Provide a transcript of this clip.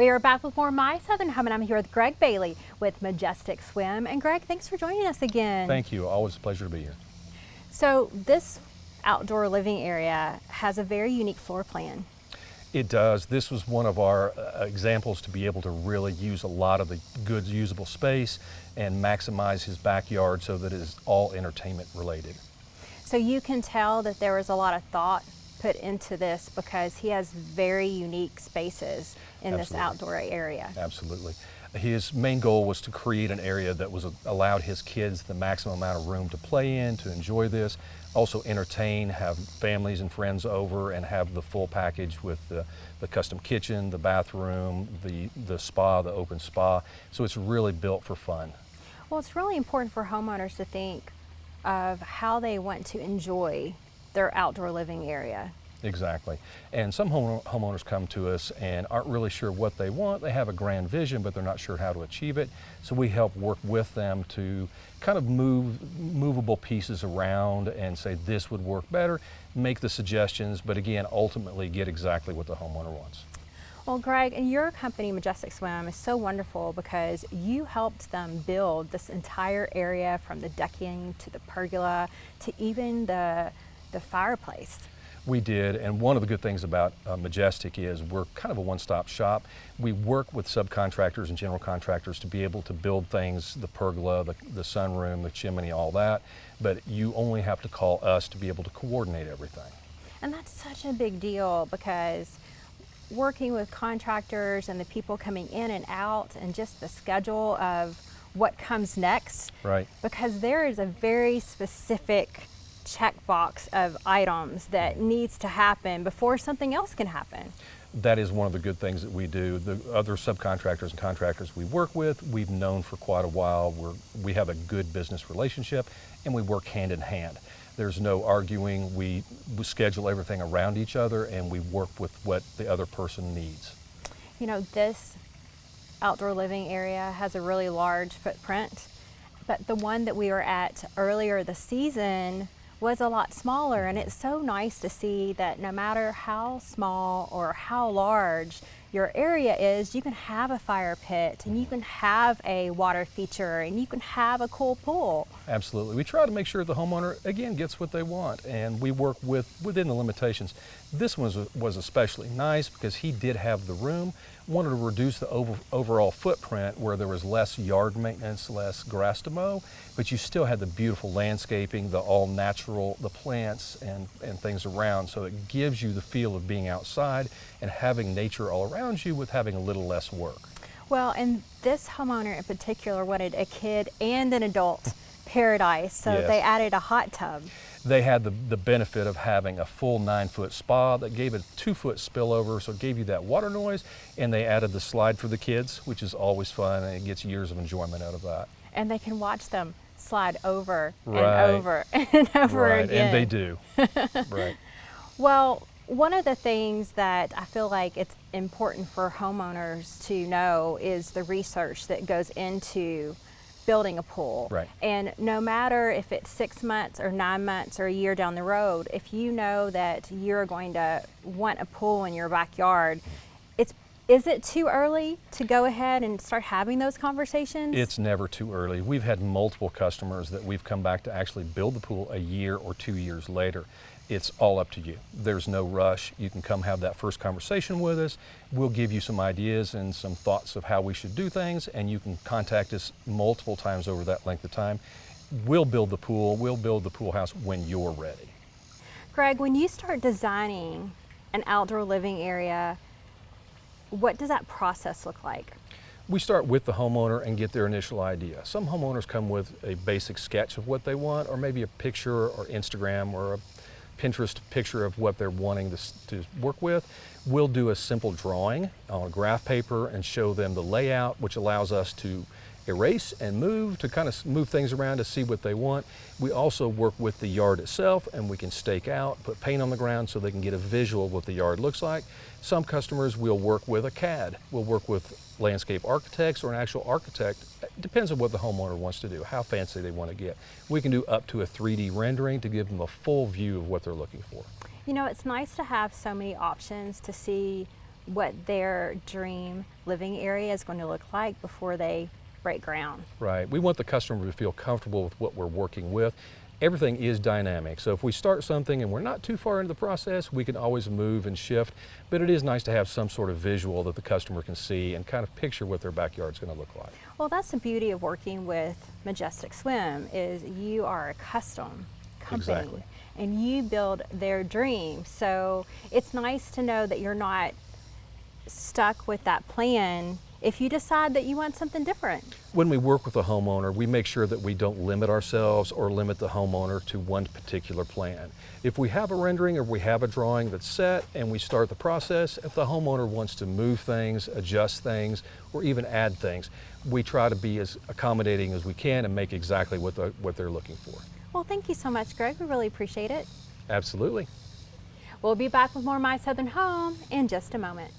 We are back with more My Southern Home, and I'm here with Greg Bailey with Majestic Swim. And Greg, thanks for joining us again. Thank you. Always a pleasure to be here. So this outdoor living area has a very unique floor plan. It does. This was one of our examples to be able to really use a lot of the good usable space and maximize his backyard so that it is all entertainment related. So you can tell that there was a lot of thought put into this because he has very unique spaces in this outdoor area. Absolutely. His main goal was to create an area that allowed his kids the maximum amount of room to play in, to enjoy this, also entertain, have families and friends over, and have the full package with the custom kitchen, the bathroom, the spa, the open spa. So it's really built for fun. Well, it's really important for homeowners to think of how they want to enjoy their outdoor living area. Exactly. And some homeowners come to us and aren't really sure what they want. They have a grand vision, but they're not sure how to achieve it. So we help work with them to kind of move movable pieces around and say this would work better, make the suggestions, but again, ultimately get exactly what the homeowner wants. Well, Greg, and your company, Majestic Swim, is so wonderful because you helped them build this entire area from the decking to the pergola to even the fireplace. We did, and one of the good things about Majestic is we're kind of a one-stop shop. We work with subcontractors and general contractors to be able to build things, the pergola, the sunroom, the chimney, all that, but you only have to call us to be able to coordinate everything. And that's such a big deal because working with contractors and the people coming in and out and just the schedule of what comes next. Right. Because there is a very specific checkbox of items that needs to happen before something else can happen. That is one of the good things that we do. The other subcontractors and contractors we work with, we've known for quite a while. We have a good business relationship and we work hand in hand. There's no arguing. We schedule everything around each other and we work with what the other person needs. You know, this outdoor living area has a really large footprint, but the one that we were at earlier this season was a lot smaller, and it's so nice to see that no matter how small or how large your area is, you can have a fire pit and you can have a water feature and you can have a cool pool. Absolutely. We try to make sure the homeowner, again, gets what they want, and we work within the limitations. This one was especially nice because he did have the room, wanted to reduce the overall footprint where there was less yard maintenance, less grass to mow, but you still had the beautiful landscaping, the all natural, the plants and things around, so it gives you the feel of being outside and having nature all around you with having a little less work. Well, and this homeowner in particular wanted a kid and an adult paradise, so Yes. they added a hot tub. They had the benefit of having a full 9-foot spa that gave a 2-foot spillover, so it gave you that water noise, and they added the slide for the kids, which is always fun, and it gets years of enjoyment out of that. And they can watch them slide over Right. and over and over Right, again. and they do. Right. Well, one of the things that I feel like it's important for homeowners to know is the research that goes into building a pool. Right. And no matter if it's 6 months or 9 months or a year down the road, if you know that you're going to want a pool in your backyard, is it too early to go ahead and start having those conversations? It's never too early. We've had multiple customers that we've come back to actually build the pool a year or 2 years later. It's all up to you. There's no rush. You can come have that first conversation with us. We'll give you some ideas and some thoughts of how we should do things, and you can contact us multiple times over that length of time. We'll build the pool. We'll build the pool house when you're ready. Greg, when you start designing an outdoor living area, what does that process look like? We start with the homeowner and get their initial idea. Some homeowners come with a basic sketch of what they want, or maybe a picture or Instagram or a Pinterest picture of what they're wanting to work with. We'll do a simple drawing on graph paper and show them the layout, which allows us to erase and move, to kind of move things around to see what they want. We also work with the yard itself, and we can stake out, put paint on the ground so they can get a visual of what the yard looks like. Some customers will work with a CAD. We'll work with landscape architects or an actual architect. It depends on what the homeowner wants to do, how fancy they want to get. We can do up to a 3D rendering to give them a full view of what they're looking for. You know, it's nice to have so many options to see what their dream living area is going to look like before they break ground. Right. We want the customer to feel comfortable with what we're working with. Everything is dynamic, so if we start something and we're not too far into the process, we can always move and shift, but it is nice to have some sort of visual that the customer can see and kind of picture what their backyard's going to look like. Well, that's the beauty of working with Majestic Swim, is you are a custom company. Exactly. And you build their dream. So it's nice to know that you're not stuck with that plan if you decide that you want something different. When we work with a homeowner, we make sure that we don't limit ourselves or limit the homeowner to one particular plan. If we have a rendering or we have a drawing that's set and we start the process, if the homeowner wants to move things, adjust things, or even add things, we try to be as accommodating as we can and make exactly what they're looking for. Well, thank you so much, Greg. We really appreciate it. Absolutely. We'll be back with more My Southern Home in just a moment.